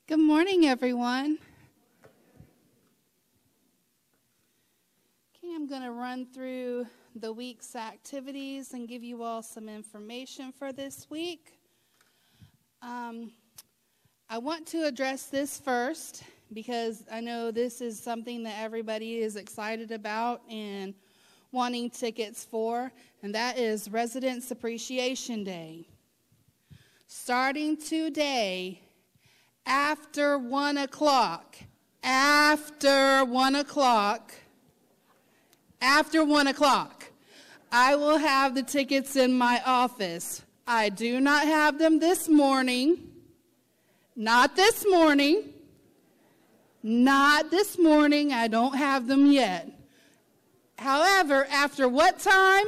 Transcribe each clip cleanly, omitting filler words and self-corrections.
Good morning, everyone. Okay, I'm going to run through the week's activities and give you all some information for this week. I want to address this first because I know this is something that everybody is excited about and wanting tickets for, and that is Residents Appreciation Day. Starting today, after 1 o'clock, I will have the tickets in my office. I do not have them this morning. Not this morning. I don't have them yet. However, after what time?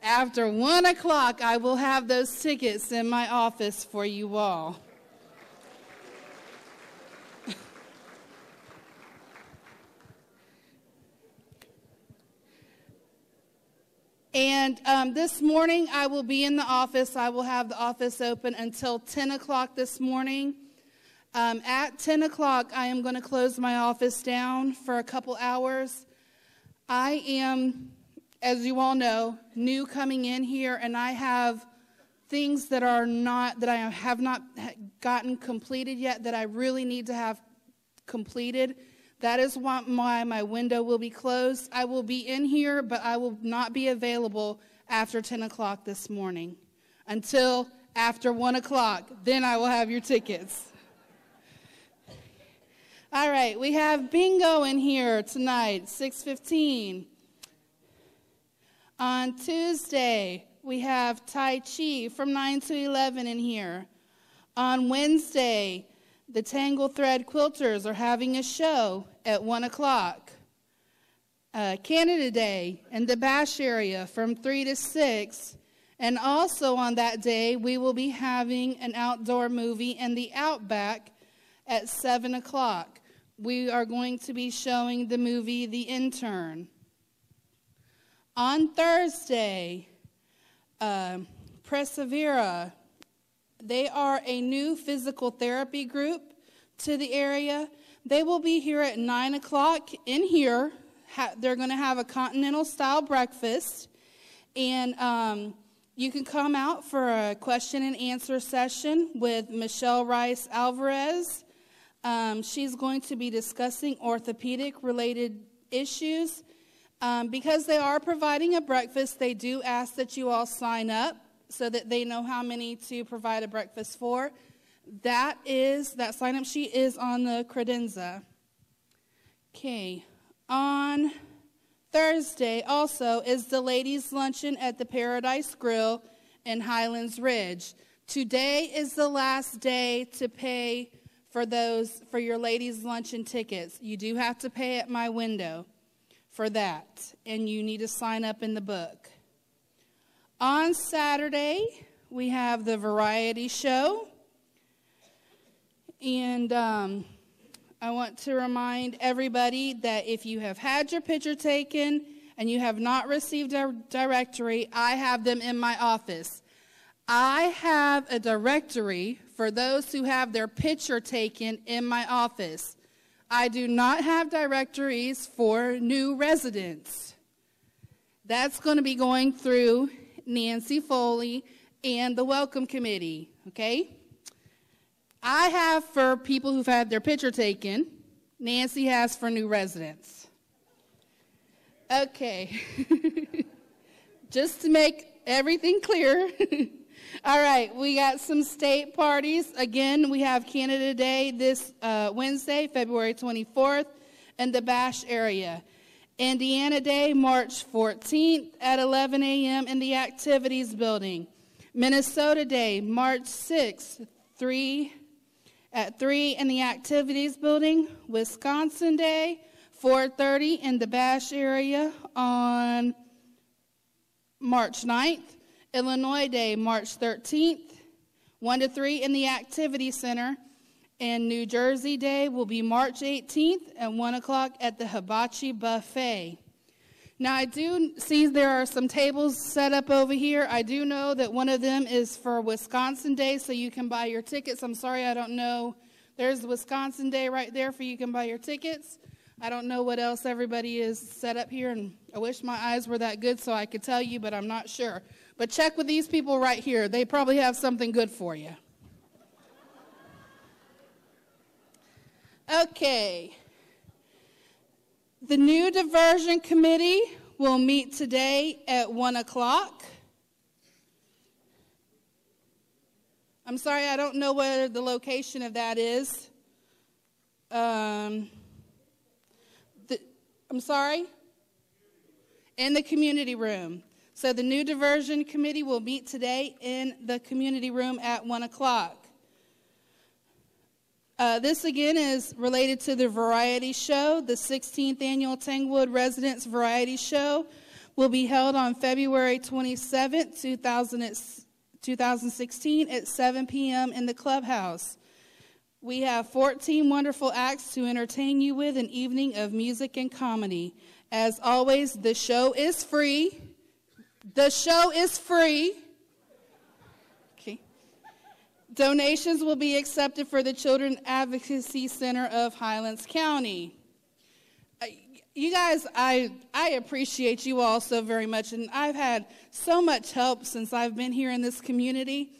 After 1 o'clock, I will have those tickets in my office for you all. And this morning, I will be in the office. I will have the office open until 10 o'clock this morning. At 10 o'clock, I am going to close my office down for a couple hours. I am, as you all know, new coming in here, and I have things that I have not gotten completed yet that I really need to have completed. That is why my window will be closed. I will be in here, but I will not be available after 10 o'clock this morning until after 1 o'clock. Then I will have your tickets. All right, we have bingo in here tonight, 6:15. On Tuesday, we have Tai Chi from 9 to 11 in here. On Wednesday, the Tangle Thread Quilters are having a show at 1 o'clock. Canada Day in the Bash area from 3 to 6. And also on that day, we will be having an outdoor movie in the Outback at 7 o'clock. We are going to be showing the movie The Intern. On Thursday, Persevera, they are a new physical therapy group to the area. They will be here at 9 o'clock in here. They're going to have a continental-style breakfast. And you can come out for a question and answer session with Michelle Rice Alvarez. She's going to be discussing orthopedic-related issues. Because they are providing a breakfast, they do ask that you all sign up so that they know how many to provide a breakfast for. That sign-up sheet is on the credenza. Okay. On Thursday also is the ladies' luncheon at the Paradise Grill in Highlands Ridge. Today is the last day to pay for your ladies' luncheon tickets. You do have to pay at my window for that, and you need to sign up in the book. On Saturday, we have the variety show, and I want to remind everybody that if you have had your picture taken and you have not received a directory, I have them in my office. I have a directory for those who have their picture taken in my office. I do not have directories for new residents. That's going to be going through Nancy Foley and the Welcome Committee, okay? I have for people who've had their picture taken. Nancy has for new residents. Okay. Just to make everything clear. All right, we got some state parties. Again, we have Canada Day this Wednesday, February 24th, in the Bash area. Indiana Day, March 14th at 11 a.m. in the Activities Building. Minnesota Day, March 6th, at 3 in the Activities Building. Wisconsin Day, 4:30 in the Bash area on March 9th. Illinois Day, March 13th, 1 to 3 in the Activity Center. And New Jersey Day will be March 18th at 1 o'clock at the Hibachi Buffet. Now, I do see there are some tables set up over here. I do know that one of them is for Wisconsin Day, so you can buy your tickets. I'm sorry, I don't know. There's the Wisconsin Day right there for you can buy your tickets. I don't know what else everybody is set up here, and I wish my eyes were that good so I could tell you, but I'm not sure. But check with these people right here. They probably have something good for you. Okay. The new diversion committee will meet today at 1 o'clock. I'm sorry, I don't know where the location of that is. I'm sorry? In the community room. So the new diversion committee will meet today in the community room at 1 o'clock. This, again, is related to the variety show. The 16th Annual Tanglewood Residents Variety Show will be held on February 27th, 2016 at 7 p.m. in the clubhouse. We have 14 wonderful acts to entertain you with an evening of music and comedy. As always, the show is free. The show is free. Donations will be accepted for the Children Advocacy Center of Highlands County. You guys, I appreciate you all so very much, and I've had so much help since I've been here in this community,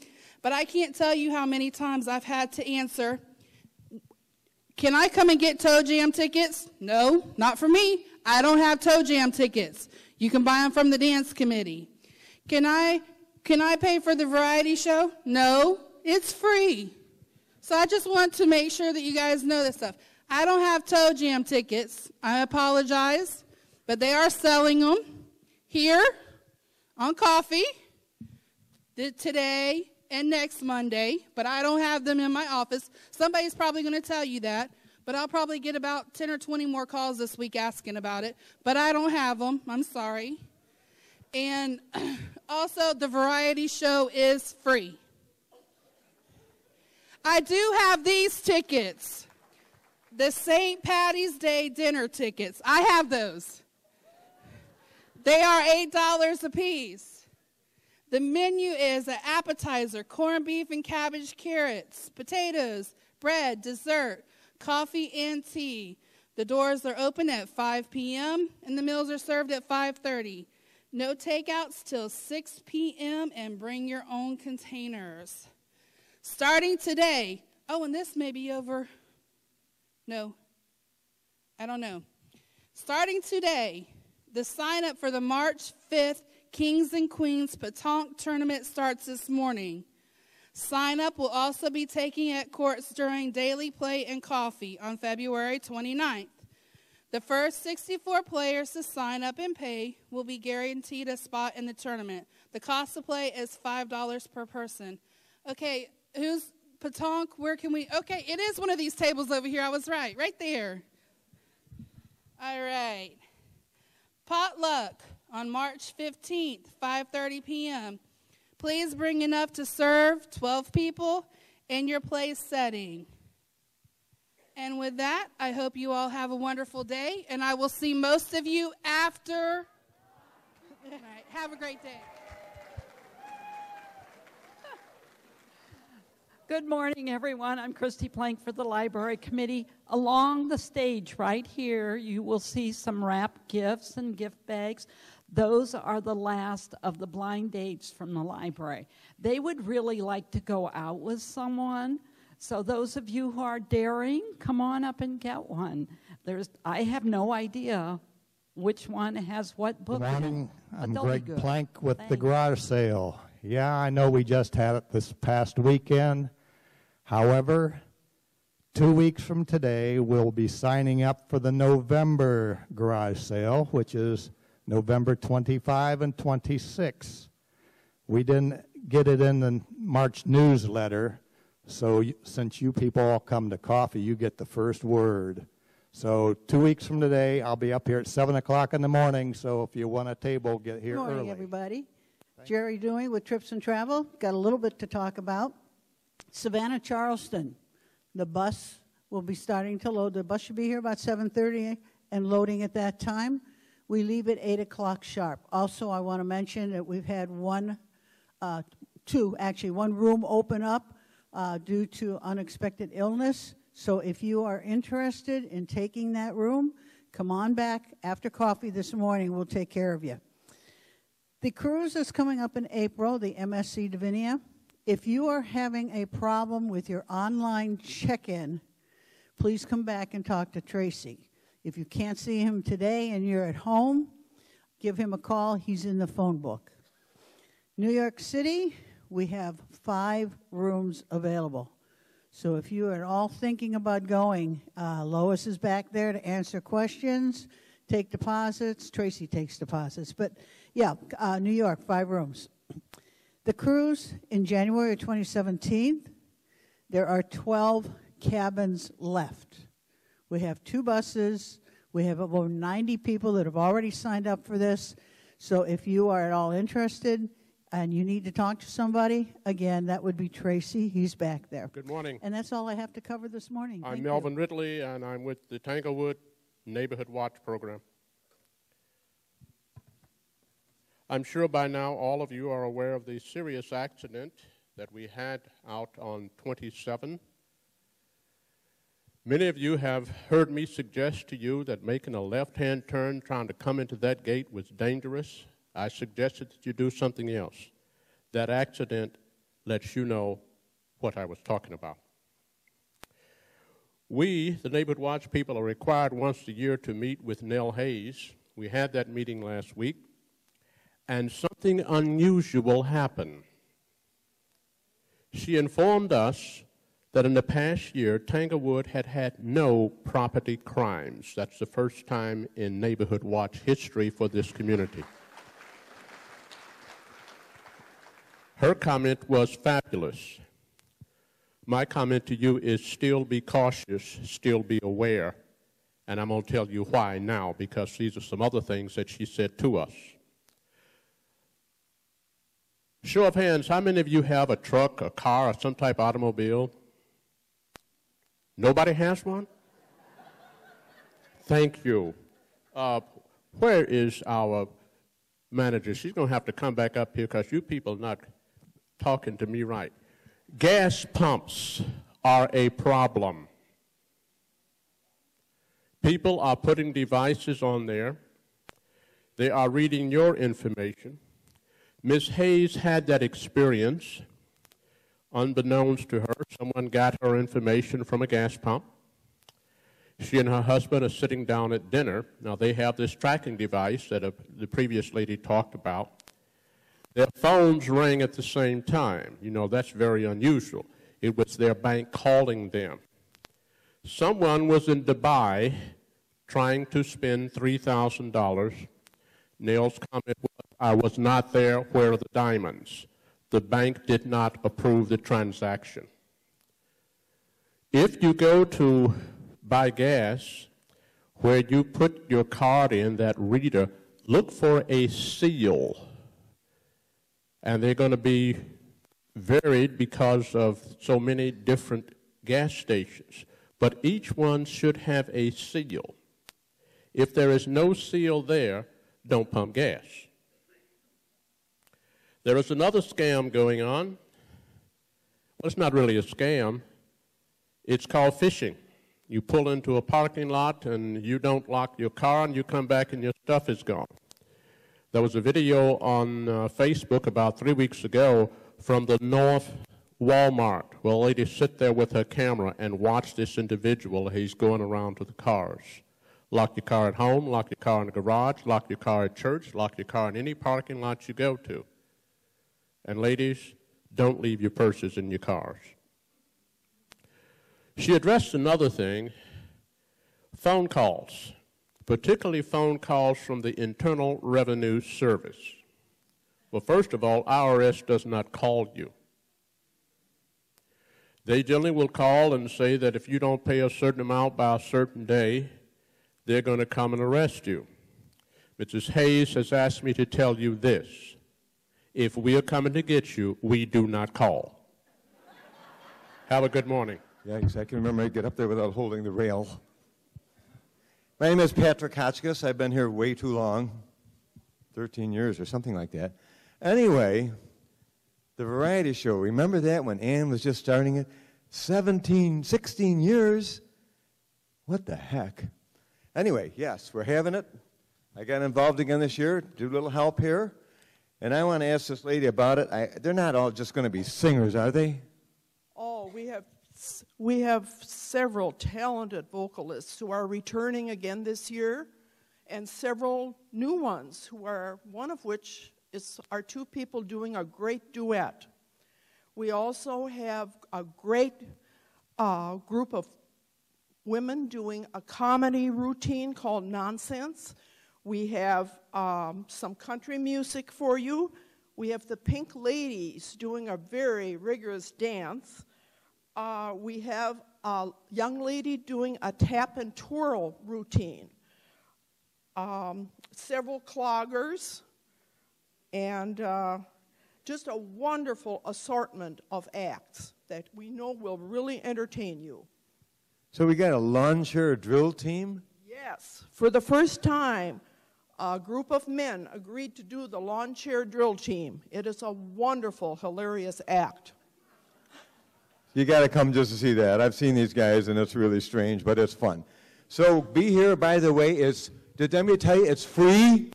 but I can't tell you how many times I've had to answer, can I come and get Toe Jam tickets? No, not for me. I don't have Toe Jam tickets. You can buy them from the dance committee. Can I pay for the variety show? No. It's free. So I just want to make sure that you guys know this stuff. I don't have Toe Jam tickets. I apologize. But they are selling them here on coffee today and next Monday. But I don't have them in my office. Somebody's probably going to tell you that. But I'll probably get about 10 or 20 more calls this week asking about it. But I don't have them. I'm sorry. And also, the variety show is free. I do have these tickets, the St. Patty's Day dinner tickets. I have those. They are $8 a piece. The menu is an appetizer, corned beef and cabbage, carrots, potatoes, bread, dessert, coffee, and tea. The doors are open at 5 p.m., and the meals are served at 5:30. No takeouts till 6 p.m., and bring your own containers. Starting today, oh, and this may be over. No, I don't know. Starting today, the sign-up for the March 5th Kings and Queens Petanque Tournament starts this morning. Sign-up will also be taken at courts during Daily Play and Coffee on February 29th. The first 64 players to sign up and pay will be guaranteed a spot in the tournament. The cost to play is $5 per person. Okay. Who's Petanque? Where can we? Okay, it is one of these tables over here. I was right there. All right. Potluck on March 15th, 5:30 p.m. Please bring enough to serve 12 people in your place setting. And with that, I hope you all have a wonderful day, and I will see most of you after. All right, have a great day. Good morning, everyone. I'm Christy Plank for the Library Committee. Along the stage right here, you will see some wrapped gifts and gift bags. Those are the last of the blind dates from the library. They would really like to go out with someone. So those of you who are daring, come on up and get one. I have no idea which one has what book. Good morning. I'm Greg Plank with the garage sale. Yeah, I know we just had it this past weekend. However, 2 weeks from today, we'll be signing up for the November garage sale, which is November 25 and 26. We didn't get it in the March newsletter, so since you people all come to coffee, you get the first word. So 2 weeks from today, I'll be up here at 7 o'clock in the morning, so if you want a table, get here early. Good morning, everybody. Jerry Dewey with Trips and Travel. Got a little bit to talk about. Savannah, Charleston. The bus will be starting to load. The bus should be here about 7:30 and loading at that time. We leave at 8 o'clock sharp. Also, I want to mention that we've had one room open up due to unexpected illness. So if you are interested in taking that room, come on back after coffee this morning. We'll take care of you. The cruise is coming up in April, the MSC Divinia. If you are having a problem with your online check-in, please come back and talk to Tracy. If you can't see him today and you're at home, give him a call. He's in the phone book. New York City, we have 5 rooms available. So if you are at all thinking about going, Lois is back there to answer questions, take deposits. Tracy takes deposits. But, yeah, New York, 5 rooms. The cruise in January of 2017, there are 12 cabins left. We have 2 buses. We have over 90 people that have already signed up for this. So if you are at all interested and you need to talk to somebody, again, that would be Tracy. He's back there. Good morning. And that's all I have to cover this morning. I'm Melvin Ridley, and I'm with the Tanglewood Neighborhood Watch Program. I'm sure by now all of you are aware of the serious accident that we had out on 27. Many of you have heard me suggest to you that making a left-hand turn trying to come into that gate was dangerous. I suggested that you do something else. That accident lets you know what I was talking about. We, the Neighborhood Watch people, are required once a year to meet with Nell Hayes. We had that meeting last week, and something unusual happened. She informed us that in the past year, Tanglewood had had no property crimes. That's the first time in Neighborhood Watch history for this community. Her comment was fabulous. My comment to you is still be cautious, still be aware, and I'm going to tell you why now, because these are some other things that she said to us. Show of hands, how many of you have a truck, a car, or some type of automobile? Nobody has one? Thank you. Where is our manager? She's going to have to come back up here because you people are not talking to me right. Gas pumps are a problem. People are putting devices on there. They are reading your information. Ms. Hayes had that experience. Unbeknownst to her, someone got her information from a gas pump. She and her husband are sitting down at dinner. Now, they have this tracking device that the previous lady talked about. Their phones rang at the same time. You know, that's very unusual. It was their bank calling them. Someone was in Dubai trying to spend $3,000. Nell's comment was, I was not there. Where are the diamonds? The bank did not approve the transaction. If you go to buy gas, where you put your card in, that reader, look for a seal. And they're going to be varied because of so many different gas stations. But each one should have a seal. If there is no seal there, don't pump gas. There is another scam going on. Well, it's not really a scam. It's called phishing. You pull into a parking lot and you don't lock your car and you come back and your stuff is gone. There was a video on Facebook about 3 weeks ago from the North Walmart where a lady sit there with her camera and watch this individual. He's going around to the cars. Lock your car at home, lock your car in the garage, lock your car at church, lock your car in any parking lot you go to. And ladies, don't leave your purses in your cars. She addressed another thing, phone calls, particularly phone calls from the Internal Revenue Service. Well, first of all, IRS does not call you. They generally will call and say that if you don't pay a certain amount by a certain day, they're going to come and arrest you. Mrs. Hayes has asked me to tell you this. If we are coming to get you, we do not call. Have a good morning. Yeah, exactly. Remember, I get up there without holding the rail. My name is Patrick Hotchkiss. I've been here way too long, 13 years or something like that. Anyway, the variety show, remember that when Ann was just starting it? 16 years? What the heck? Anyway, yes, we're having it. I got involved again this year, do a little help here. And I want to ask this lady about it. They're not all just going to be singers, are they? Oh, we have several talented vocalists who are returning again this year, and several new ones one of which is our two people doing a great duet. We also have a great group of women doing a comedy routine called Nonsense. We have some country music for you. We have the Pink Ladies doing a very rigorous dance. We have a young lady doing a tap and twirl routine. Several cloggers, and just a wonderful assortment of acts that we know will really entertain you. So we got a lawn chair drill team? Yes. For the first time, a group of men agreed to do the lawn chair drill team. It is a wonderful, hilarious act. You got to come just to see that. I've seen these guys, and it's really strange, but it's fun. So be here, by the way. Did anybody tell you it's free?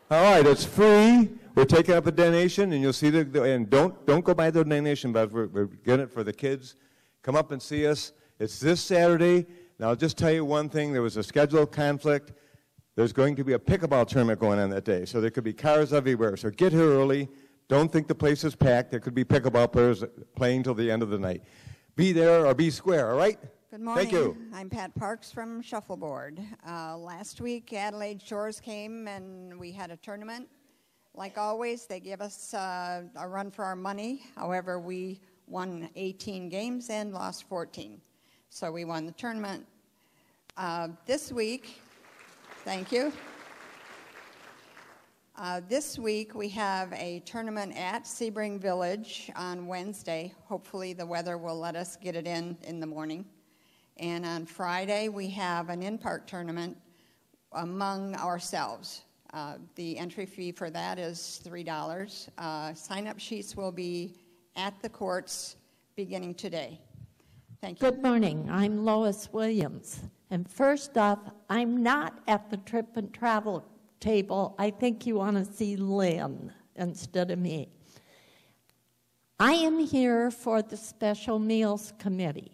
All right, it's free. We're taking up a donation, and you'll see and don't go buy the donation, but we're getting it for the kids. Come up and see us. It's this Saturday. Now, I'll just tell you one thing. There was a schedule conflict. There's going to be a pickleball tournament going on that day, so there could be cars everywhere. So get here early. Don't think the place is packed. There could be pickleball players playing till the end of the night. Be there or be square, all right? Good morning. Thank you. I'm Pat Parks from Shuffleboard. Last week, Adelaide Shores came and we had a tournament. Like always, they give us a run for our money. However, we won 18 games and lost 14. So we won the tournament. This week, thank you. This week, we have a tournament at Sebring Village on Wednesday. Hopefully, the weather will let us get it in the morning. And on Friday, we have an in-park tournament among ourselves. The entry fee for that is $3. Sign-up sheets will be at the courts beginning today. Thank you. Good morning. I'm Lois Williams. And first off, I'm not at the trip and travel table. I think you want to see Lynn instead of me. I am here for the Special Meals Committee.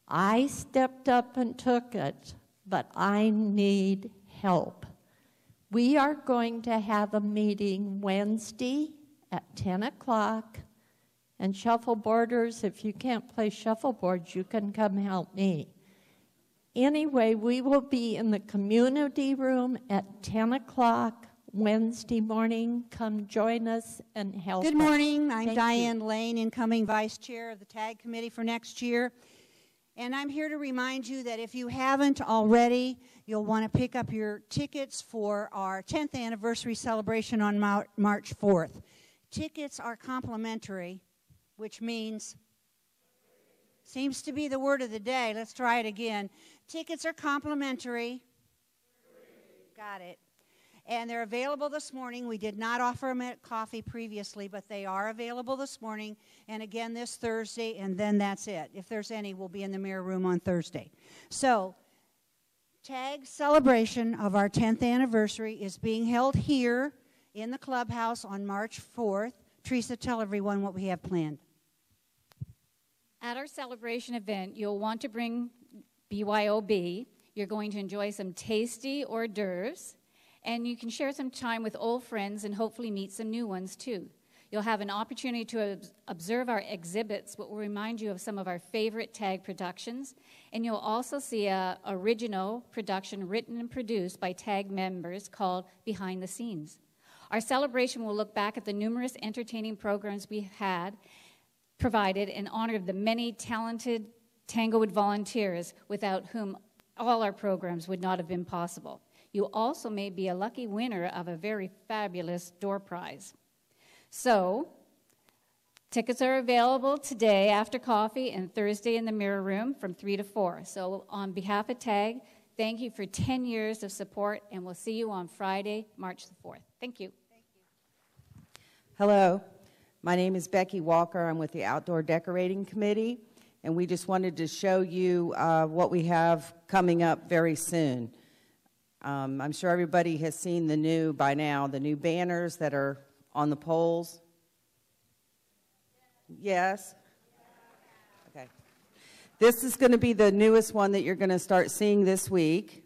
I stepped up and took it, but I need help. We are going to have a meeting Wednesday at 10 o'clock, and shuffleboarders, if you can't play shuffleboard, you can come help me. Anyway, we will be in the community room at 10 o'clock Wednesday morning. Come join us and help us. Good morning. I'm Thank Diane you. Lane, incoming vice chair of the TAG committee for next year. And I'm here to remind you that if you haven't already, you'll want to pick up your tickets for our 10th anniversary celebration on March 4th. Tickets are complimentary, which means, seems to be the word of the day. Let's try it again. Tickets are complimentary. Got it. And they're available this morning. We did not offer them at coffee previously, but they are available this morning and again this Thursday, and then that's it. If there's any, we'll be in the mirror room on Thursday. So, TAG celebration of our 10th anniversary is being held here in the clubhouse on March 4th. Teresa, tell everyone what we have planned. At our celebration event, you'll want to bring BYOB. You're going to enjoy some tasty hors d'oeuvres, and you can share some time with old friends and hopefully meet some new ones too. You'll have an opportunity to observe our exhibits, which will remind you of some of our favorite TAG productions, and you'll also see an original production written and produced by TAG members called Behind the Scenes. Our celebration will look back at the numerous entertaining programs we had provided in honor of the many talented Tanglewood volunteers without whom all our programs would not have been possible. You also may be a lucky winner of a very fabulous door prize. So, tickets are available today after coffee and Thursday in the mirror room from 3 to 4. So on behalf of TAG, Thank you for 10 years of support, and we'll see you on Friday, March the 4th. Thank you. Hello, my name is Becky Walker. I'm with the Outdoor Decorating Committee, and we just wanted to show you what we have coming up very soon. I'm sure everybody has seen the new banners that are on the poles. Yes? Okay. This is going to be the newest one that you're going to start seeing this week.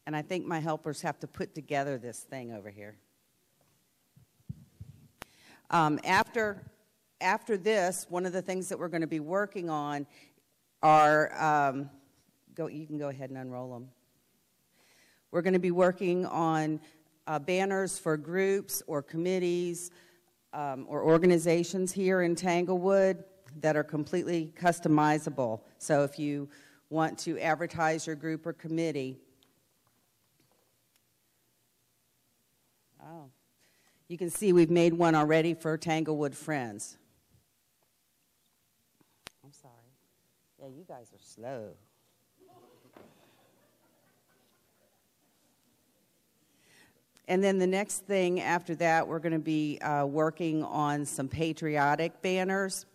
And I think my helpers have to put together this thing over here. After this, one of the things that we're going to be working on are, you can go ahead and unroll them. We're going to be working on banners for groups or committees or organizations here in Tanglewood that are completely customizable. So if you want to advertise your group or committee, you can see we've made one already for Tanglewood Friends. I'm sorry. Yeah, you guys are slow. And then the next thing after that, we're going to be working on some patriotic banners.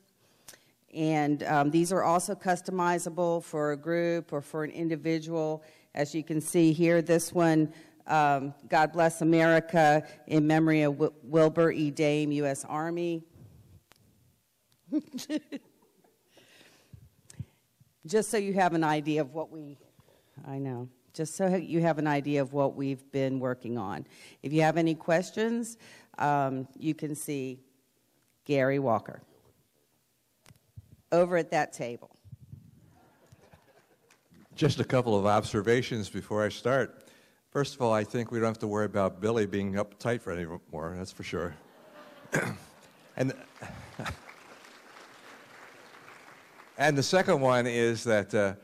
And these are also customizable for a group or for an individual. As you can see here, this one, God Bless America, in memory of Wilbur E. Dame, U.S. Army. Just so you have an idea of what just so you have an idea of what we've been working on. If you have any questions, you can see Gary Walker over at that table. Just a couple of observations before I start. First of all, I think we don't have to worry about Billy being uptight for anymore, that's for sure. And the second one is that,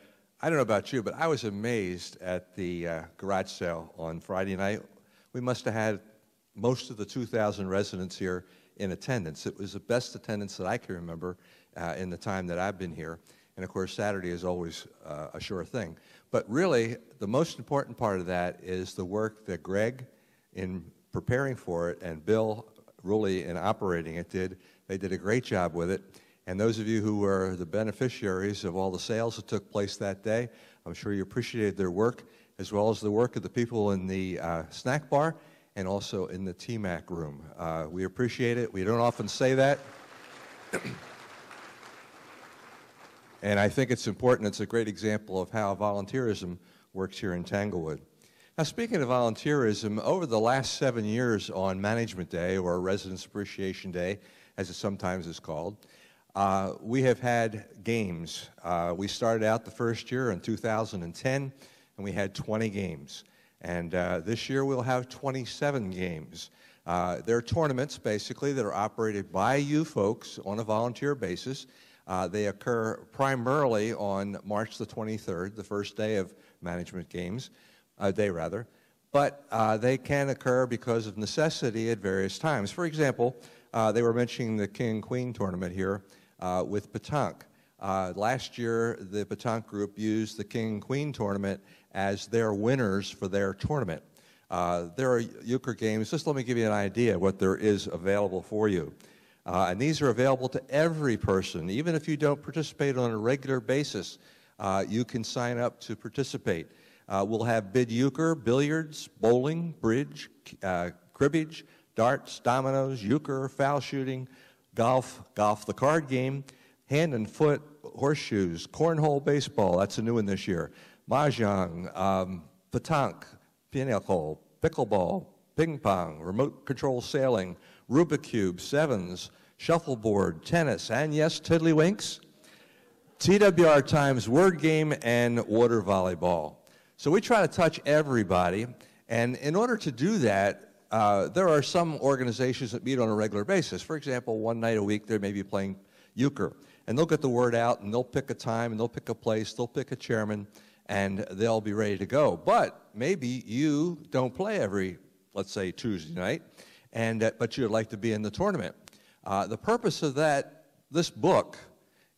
I don't know about you, but I was amazed at the garage sale on Friday night. We must have had most of the 2,000 residents here in attendance. It was the best attendance that I can remember in the time that I've been here. And of course, Saturday is always a sure thing. But really, the most important part of that is the work that Greg, in preparing for it, and Bill Ruley in operating it did. They did a great job with it. And those of you who were the beneficiaries of all the sales that took place that day, I'm sure you appreciated their work, as well as the work of the people in the snack bar and also in the TMAC room. We appreciate it. We don't often say that. And I think it's important. It's a great example of how volunteerism works here in Tanglewood. Now, speaking of volunteerism, over the last 7 years on Management Day, or Residents Appreciation Day, as it sometimes is called, we have had games. We started out the first year in 2010, and we had 20 games. And this year we'll have 27 games. They're tournaments, basically, that are operated by you folks on a volunteer basis. They occur primarily on March the 23rd, the first day of management games, but they can occur because of necessity at various times. For example, they were mentioning the King and Queen tournament here with Petanque. Last year, the Petanque group used the King and Queen tournament as their winners for their tournament. There are euchre games. Just let me give you an idea of what there is available for you. And these are available to every person. Even if you don't participate on a regular basis, you can sign up to participate. We'll have bid euchre, billiards, bowling, bridge, cribbage, darts, dominoes, euchre, foul shooting, golf the card game, hand and foot, horseshoes, cornhole baseball, that's a new one this year, mahjong, petanque, pinochle, pickleball, ping pong, remote control sailing, Rubik's Cube, sevens, shuffleboard, tennis, and yes, tiddlywinks, TWR times word game, and water volleyball. So we try to touch everybody, and in order to do that, there are some organizations that meet on a regular basis. For example, one night a week they may be playing euchre, and they'll get the word out, and they'll pick a time, and they'll pick a place, they'll pick a chairman, and they'll be ready to go. But maybe you don't play every, let's say, Tuesday night, but you'd like to be in the tournament. The purpose of this book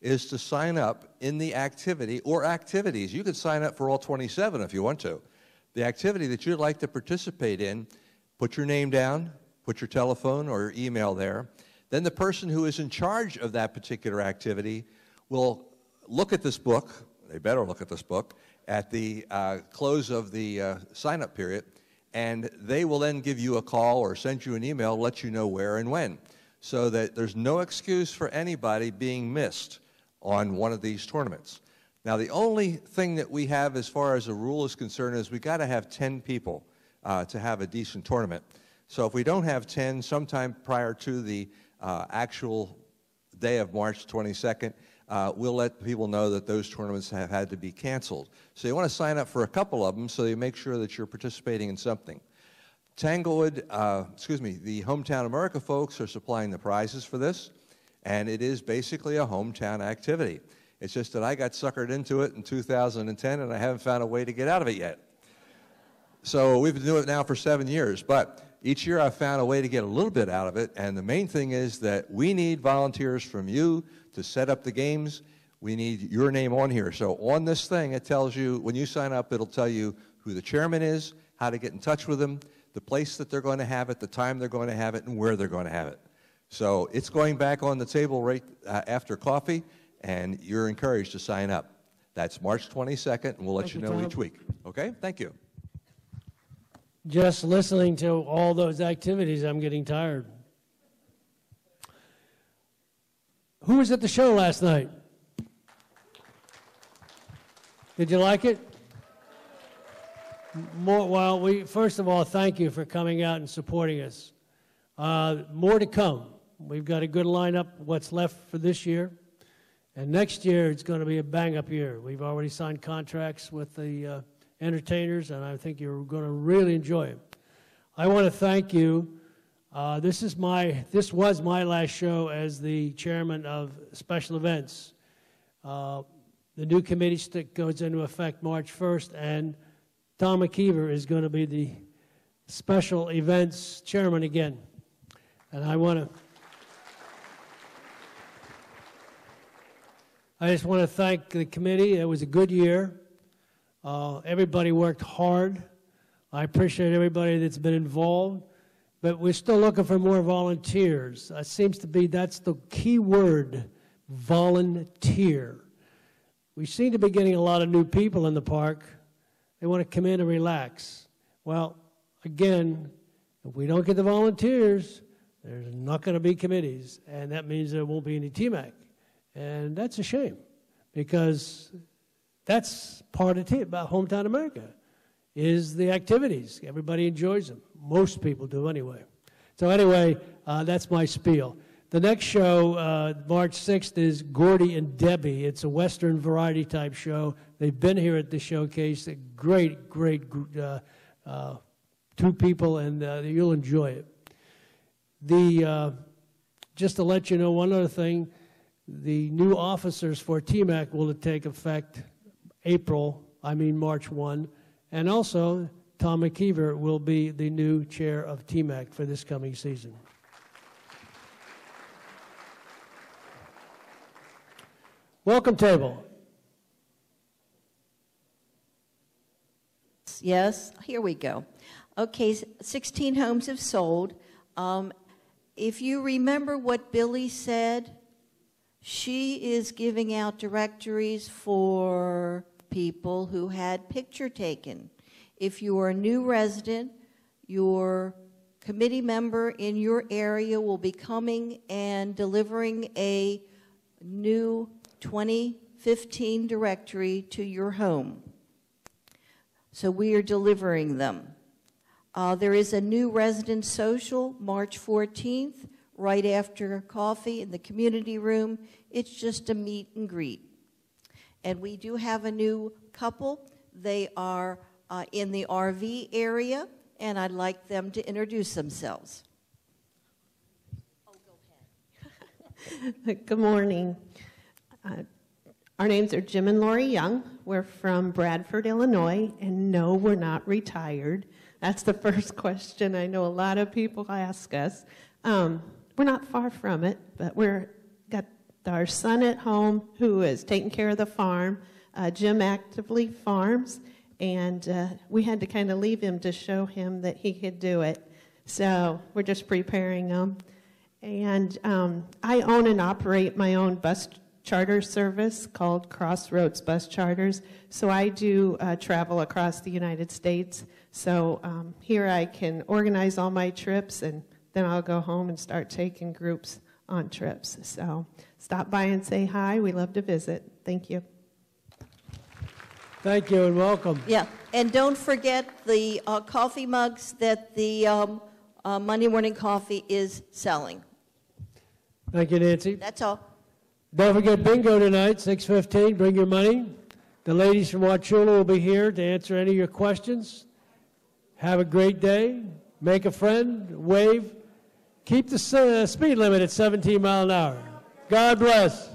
is to sign up in the activity or activities. You could sign up for all 27 if you want to. The activity that you'd like to participate in, put your name down, put your telephone or your email there. Then the person who is in charge of that particular activity will look at this book, they better look at this book, at the close of the sign-up period, and they will then give you a call or send you an email, let you know where and when, so that there's no excuse for anybody being missed on one of these tournaments. Now, the only thing that we have as far as a rule is concerned is we got to have 10 people to have a decent tournament. So if we don't have 10, sometime prior to the actual day of March 22nd, we'll let people know that those tournaments have had to be canceled. So you want to sign up for a couple of them so you make sure that you're participating in something. Tanglewood, the Hometown America folks are supplying the prizes for this, and it is basically a hometown activity. It's just that I got suckered into it in 2010, and I haven't found a way to get out of it yet. So we've been doing it now for 7 years, but each year I've found a way to get a little bit out of it, and the main thing is that we need volunteers from you to set up the games. We need your name on here. So on this thing, it tells you, when you sign up, it'll tell you who the chairman is, how to get in touch with them, the place that they're going to have it, the time they're going to have it, and where they're going to have it. So it's going back on the table right after coffee, and you're encouraged to sign up. That's March 22nd, and we'll let you know each week. Okay? Thank you. Just listening to all those activities, I'm getting tired. Who was at the show last night? Did you like it? First of all, thank you for coming out and supporting us. More to come. We've got a good lineup, what's left for this year. And next year, it's going to be a bang-up year. We've already signed contracts with the entertainers, and I think you're going to really enjoy it. I want to thank you. This was my last show as the chairman of special events. The new committee goes into effect March 1st, and Tom McKeever is going to be the special events chairman again. And I just want to thank the committee. It was a good year. Everybody worked hard. I appreciate everybody that's been involved. But we're still looking for more volunteers. It seems to be that's the key word, volunteer. We seem to be getting a lot of new people in the park. They want to come in and relax. Well, again, if we don't get the volunteers, there's not going to be committees, and that means there won't be any TMAC. And that's a shame, because that's part of about Hometown America, is the activities. Everybody enjoys them. Most people do anyway. So anyway, that's my spiel. The next show, March 6th, is Gordy and Debbie. It's a Western variety type show. They've been here at the showcase. A great two people, and you'll enjoy it. Just to let you know one other thing, the new officers for TMAC will take effect March 1, and also Tom McKeever will be the new chair of TMAC for this coming season. Welcome table. Yes, here we go. Okay, 16 homes have sold. If you remember what Billy said, she is giving out directories for people who had picture taken. If you are a new resident, your committee member in your area will be coming and delivering a new 2015 directory to your home. So we are delivering them. There is a new resident social, March 14th, right after coffee in the community room. It's just a meet and greet. And we do have a new couple. They are in the RV area, and I'd like them to introduce themselves. Good morning. Our names are Jim and Lori Young. We're from Bradford, Illinois, and no, we're not retired. That's the first question I know a lot of people ask us. We're not far from it, but we're got our son at home who is taking care of the farm. Jim actively farms, and we had to kind of leave him to show him that he could do it. So we're just preparing him. And I own and operate my own bus charter service called Crossroads Bus Charters. So I do travel across the United States. So here I can organize all my trips, and then I'll go home and start taking groups on trips. So stop by and say hi. We love to visit. Thank you. Thank you and welcome. Yeah, and don't forget the coffee mugs that the Monday Morning Coffee is selling. Thank you, Nancy. That's all. Don't forget bingo tonight, 6:15. Bring your money. The ladies from Wauchula will be here to answer any of your questions. Have a great day. Make a friend. Wave. Keep the speed limit at 17 miles an hour. God bless.